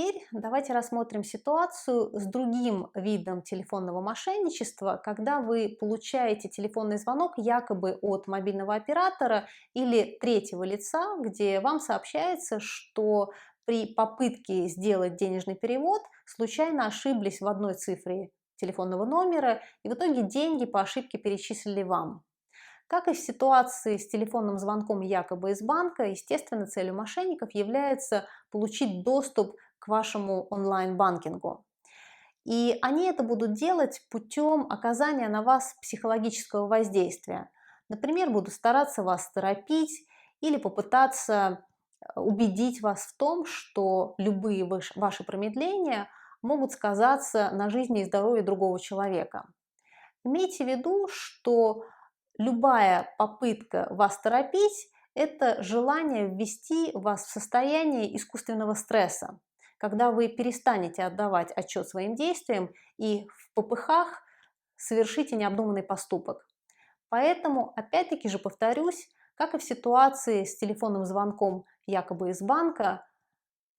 теперь давайте рассмотрим ситуацию с другим видом телефонного мошенничества, когда вы получаете телефонный звонок якобы от мобильного оператора или третьего лица, где вам сообщается, что при попытке сделать денежный перевод случайно ошиблись в одной цифре телефонного номера, и в итоге деньги по ошибке перечислили вам. Как и в ситуации с телефонным звонком якобы из банка, естественно, целью мошенников является получить доступ к вашему онлайн-банкингу. И они это будут делать путем оказания на вас психологического воздействия. Например, будут стараться вас торопить или попытаться убедить вас в том, что любые ваши промедления могут сказаться на жизни и здоровье другого человека. Имейте в виду, что любая попытка вас торопить – это желание ввести вас в состояние искусственного стресса, когда вы перестанете отдавать отчет своим действиям и в попыхах совершите необдуманный поступок. Поэтому, опять-таки же повторюсь, как и в ситуации с телефонным звонком якобы из банка,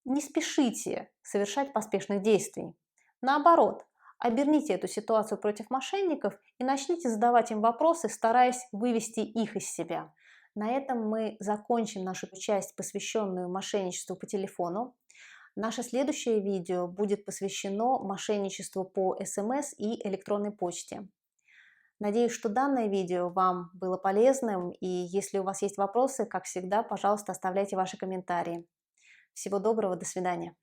не спешите совершать поспешных действий. Наоборот, оберните эту ситуацию против мошенников и начните задавать им вопросы, стараясь вывести их из себя. На этом мы закончим нашу часть, посвященную мошенничеству по телефону. Наше следующее видео будет посвящено мошенничеству по СМС и электронной почте. Надеюсь, что данное видео вам было полезным, и если у вас есть вопросы, как всегда, пожалуйста, оставляйте ваши комментарии. Всего доброго, до свидания.